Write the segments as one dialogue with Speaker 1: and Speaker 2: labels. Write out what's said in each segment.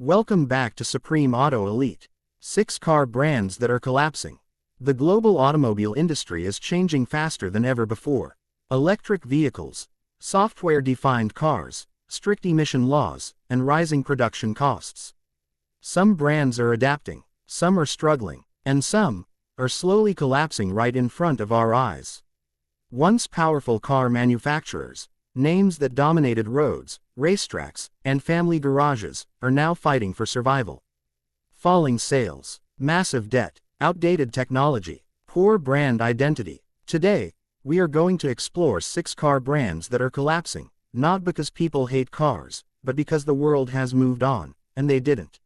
Speaker 1: Welcome back to Supreme Auto Elite. 6 car brands that are collapsing. The global automobile industry is changing faster than ever before. Electric vehicles, software-defined cars, strict emission laws, and rising production costs. Some brands are adapting, some are struggling, and some are slowly collapsing right in front of our eyes. Once powerful car manufacturers, names that dominated roads, racetracks, and family garages, are now fighting for survival. Falling sales, massive debt, outdated technology, poor brand identity. Today, we are going to explore 6 car brands that are collapsing, not because people hate cars, but because the world has moved on, and they didn't.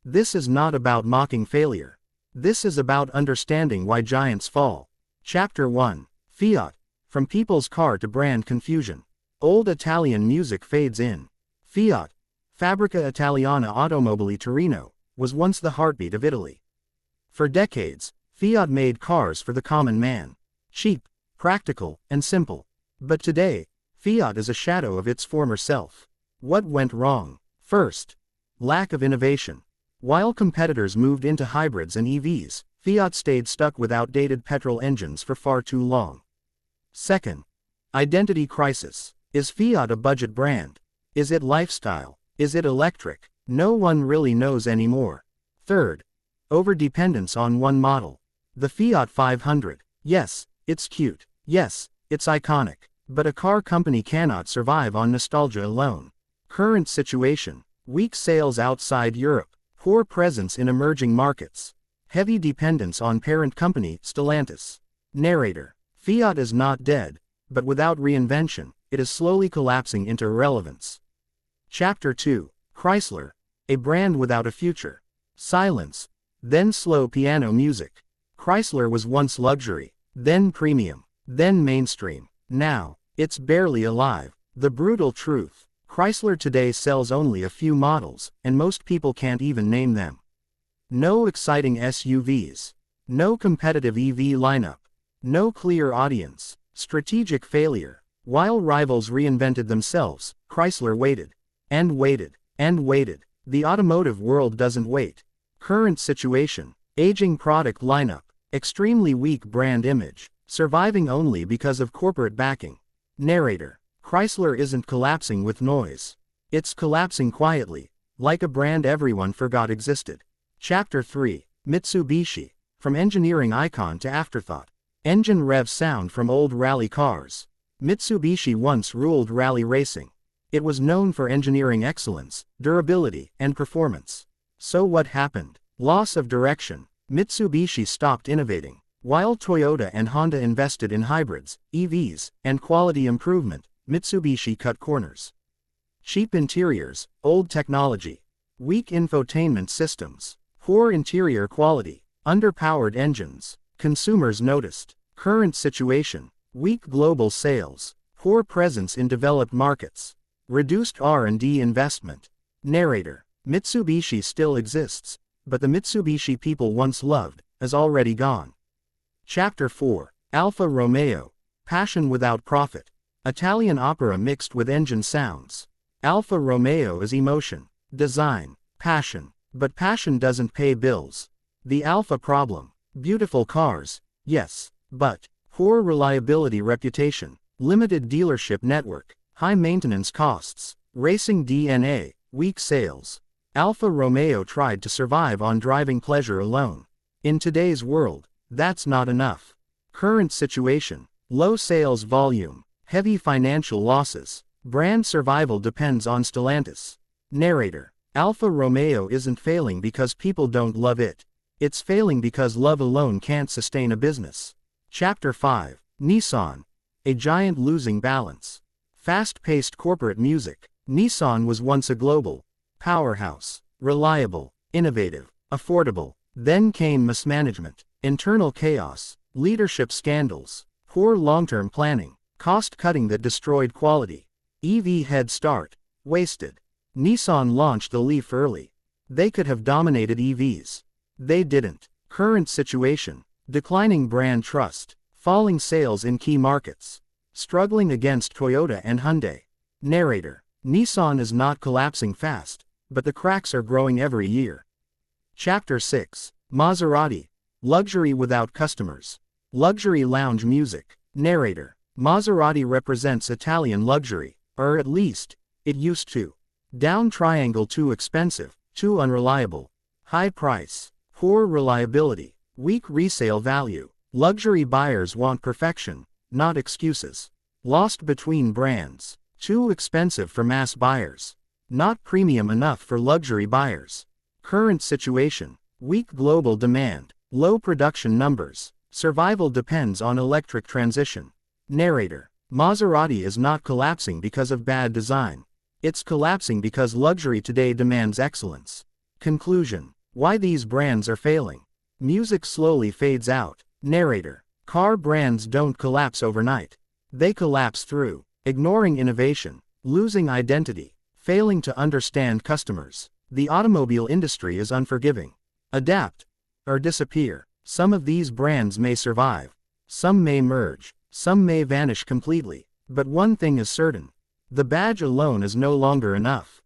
Speaker 1: This is not about mocking failure. This is about understanding why giants fall. Chapter 1. Fiat. From people's car to brand confusion. Old Italian music fades in. Fiat, Fabbrica Italiana Automobili Torino, was once the heartbeat of Italy. For decades, Fiat made cars for the common man. Cheap, practical, and simple. But today, Fiat is a shadow of its former self. What went wrong? First, lack of innovation. While competitors moved into hybrids and EVs, Fiat stayed stuck with outdated petrol engines for far too long. Second, identity crisis. Is Fiat a budget brand? Is it lifestyle? Is it electric? No one really knows anymore. Third, overdependence on one model. The Fiat 500. Yes, it's cute. Yes, it's iconic. But a car company cannot survive on nostalgia alone. Current situation: weak sales outside Europe, poor presence in emerging markets, heavy dependence on parent company Stellantis. Narrator: Fiat is not dead, but without reinvention, it is slowly collapsing into irrelevance. Chapter 2. Chrysler. A brand without a future. Silence, then slow piano music. Chrysler was once luxury, then premium, then mainstream. Now, it's barely alive. The brutal truth: Chrysler today sells only a few models, and most people can't even name them. No exciting SUVs. No competitive EV lineup. No clear audience. Strategic failure. While rivals reinvented themselves, Chrysler waited. And waited. And waited. The automotive world doesn't wait. Current situation: aging product lineup, extremely weak brand image, surviving only because of corporate backing. Narrator: Chrysler isn't collapsing with noise. It's collapsing quietly, like a brand everyone forgot existed. Chapter 3. Mitsubishi. From engineering icon to afterthought. Engine rev sound from old rally cars. Mitsubishi once ruled rally racing. It was known for engineering excellence, durability, and performance. So what happened? Loss of direction. Mitsubishi stopped innovating. While Toyota and Honda invested in hybrids, EVs, and quality improvement, Mitsubishi cut corners. Cheap interiors, old technology, weak infotainment systems, poor interior quality, underpowered engines. Consumers noticed. Current situation: weak global sales, poor presence in developed markets, reduced R&D investment. Narrator: Mitsubishi still exists, but the Mitsubishi people once loved is already gone. Chapter 4. Alfa Romeo. Passion without profit. Italian opera mixed with engine sounds. Alfa Romeo is emotion, design, passion. But passion doesn't pay bills. The Alfa problem: beautiful cars, yes, but poor reliability reputation, limited dealership network, high maintenance costs, racing DNA, weak sales. Alfa Romeo tried to survive on driving pleasure alone. In today's world, that's not enough. Current situation: low sales volume, heavy financial losses, brand survival depends on Stellantis. Narrator: Alfa Romeo isn't failing because people don't love it. It's failing because love alone can't sustain a business. Chapter 5. Nissan. A giant losing balance. Fast-paced corporate music. Nissan was once a global powerhouse. Reliable, innovative, affordable. Then came mismanagement, internal chaos, leadership scandals, poor long-term planning, cost-cutting that destroyed quality. EV head start, wasted. Nissan launched the Leaf early. They could have dominated EVs. They didn't. Current situation: declining brand trust, falling sales in key markets, struggling against Toyota and Hyundai. Narrator: Nissan is not collapsing fast, but the cracks are growing every year. Chapter 6. Maserati. Luxury without customers. Luxury lounge music. Narrator. Maserati represents Italian luxury, or at least, it used to. Down triangle: too expensive, too unreliable. High price, poor reliability, weak resale value. Luxury buyers want perfection, not excuses. Lost between brands. Too expensive for mass buyers. Not premium enough for luxury buyers. Current situation. Weak global demand. Low production numbers. Survival depends on electric transition. Narrator. Maserati is not collapsing because of bad design. It's collapsing because luxury today demands excellence. Conclusion. Why these brands are failing. Music slowly fades out. Narrator. Car brands don't collapse overnight. They collapse through ignoring innovation, losing identity, failing to understand customers. The automobile industry is unforgiving. Adapt or disappear. Some of these brands may survive. Some may merge. Some may vanish completely. But one thing is certain. The badge alone is no longer enough.